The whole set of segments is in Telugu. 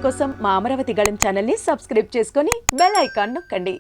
కోసం మా అమరావతి గళం ఛానల్ని సబ్స్క్రైబ్ చేసుకుని బెల్ ఐకాన్ నొక్కండి.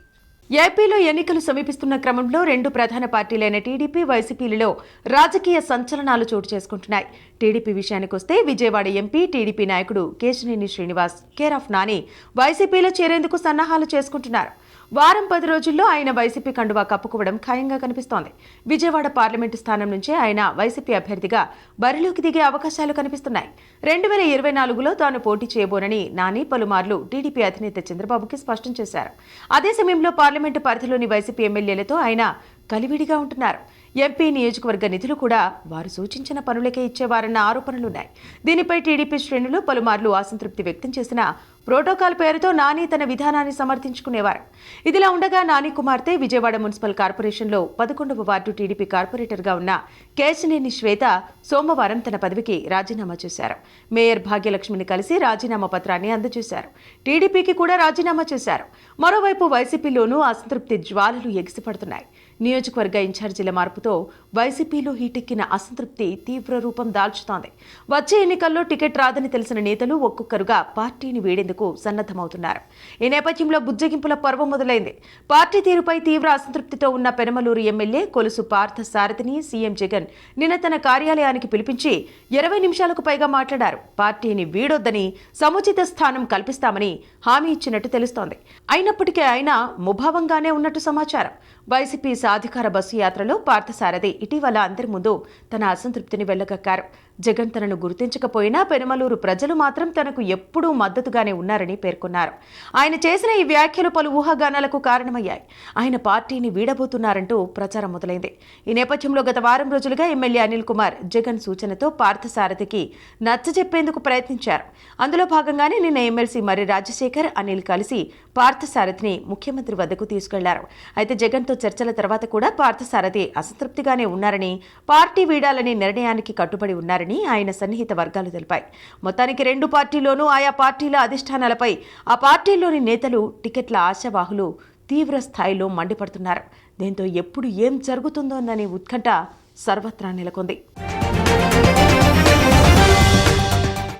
ఏపీలో ఎన్నికలు సమీపిస్తున్న క్రమంలో రెండు ప్రధాన పార్టీలైన టీడీపీ, వైసీపీలలో రాజకీయ సంచలనాలు చోటు చేసుకుంటున్నాయి. టీడీపీ విషయానికొస్తే విజయవాడ ఎంపీ టీడీపీ నాయకుడు కేశినేని శ్రీనివాస్ కేర్ ఆఫ్ నాని వైసీపీలో చేరేందుకు సన్నాహాలు చేసుకుంటున్నారు. వారం 10 రోజుల్లో ఆయన వైసీపీ కండువా కప్పుకోవడం ఖాయంగా కనిపిస్తోంది. విజయవాడ పార్లమెంటు స్థానం నుంచే ఆయన వైసీపీ అభ్యర్థిగా బరిలోకి దిగే అవకాశాలు కనిపిస్తున్నాయి. 2024లో తాను పోటీ చేయబోనని నాని పలుమార్లు టీడీపీ అధినేత చంద్రబాబుకి స్పష్టం చేశారు. అదే సమయంలో పార్లమెంటు పరిధిలోని వైసీపీ ఎమ్మెల్యేలతో ఆయన కలివిడిగా ఉంటున్నారు. ఎంపీ నియోజకవర్గ నిధులు కూడా వారు సూచించిన పనులకే ఇచ్చేవారన్న ఆరోపణలున్నాయి. దీనిపై టీడీపీ శ్రేణులు పలుమార్లు అసంతృప్తి వ్యక్తం చేసిన ప్రోటోకాల్ పేరుతో నాని తన విధానాన్ని సమర్థించుకునేవారు. ఇదిలా ఉండగా నాని కుమార్తె విజయవాడ మున్సిపల్ కార్పొరేషన్లో 11వ వార్డు టీడీపీ కార్పొరేటర్గా ఉన్న కేశినేని శ్వేత సోమవారం తన పదవికి రాజీనామా చేశారు. మేయర్ భాగ్యలక్ష్మిని కలిసి రాజీనామా పత్రాన్ని అందజేశారు. టీడీపీకి కూడా రాజీనామా చేశారు. మరోవైపు వైసీపీలోనూ అసంతృప్తి జ్వాలలు ఎగిసిపడుతున్నాయి. నియోజకవర్గ ఇన్ఛార్జీల మార్పుతో వైసీపీలో హీటెక్కిన అసంతృప్తి తీవ్ర రూపం దాల్చుతోంది. వచ్చే ఎన్నికల్లో టికెట్ రాదని తెలిసిన నేతలు ఒక్కొక్కరుగా పార్టీని వీడేందుకు సన్నద్దమవుతున్నారు. ఈ నేపథ్యంలో బుజ్జగింపుల పర్వం మొదలైంది. పార్టీ తీరుపై తీవ్ర అసంతృప్తితో ఉన్న పెనమలూరు ఎమ్మెల్యే కొలుసు పార్థ సారథిని సీఎం జగన్ నిన్న తన కార్యాలయానికి పిలిపించి 20 నిమిషాలకు పైగా మాట్లాడారు. పార్టీని వీడొద్దని, సముచిత స్థానం కల్పిస్తామని హామీ ఇచ్చినట్టు తెలుస్తోంది. అయినప్పటికీ ఆయన ముభావంగానే ఉన్నట్టు సమాచారం. వైసీపీ సాధికార బస్సు యాత్రలో పార్థసారథి ఇటీవల అందరి ముందు తన అసంతృప్తిని వెళ్లగక్కారు. జగన్ తనను గుర్తించకపోయినా పెనమలూరు ప్రజలు మాత్రం తనకు ఎప్పుడూ మద్దతుగానే ఉన్నారని పేర్కొన్నారు. ఆయన చేసిన ఈ వ్యాఖ్యలు పలు ఊహాగానాలకు కారణమయ్యాయి. ఆయన పార్టీని వీడబోతున్నారంటూ ప్రచారం మొదలైంది. ఈ నేపథ్యంలో గత వారం రోజులుగా ఎమ్మెల్యే అనిల్ కుమార్ జగన్ సూచనతో పార్థసారథికి నచ్చజెప్పేందుకు ప్రయత్నించారు. అందులో భాగంగానే నిన్న ఎమ్మెల్సీ మర్రి రాజశేఖర్, అనిల్ కలిసి పార్థసారథిని ముఖ్యమంత్రి వద్దకు తీసుకెళ్లారు. అయితే జగన్తో చర్చల తర్వాత కూడా పార్థసారథి అసంతృప్తిగానే ఉన్నారని, పార్టీ వీడాలని నిర్ణయానికి కట్టుబడి ఉన్నారని ఆయన సన్నిహిత వర్గాలు తెలిపాయి. మొత్తానికి రెండు పార్టీల్లోనూ ఆయా పార్టీల అధిష్టానాలపై ఆ పార్టీల్లోని నేతలు, టికెట్ల ఆశావాహులు తీవ్ర స్థాయిలో మండిపడుతున్నారు. దీంతో ఎప్పుడు ఏం జరుగుతుందోననే ఉత్కంఠ సర్వత్రా నెలకొంది.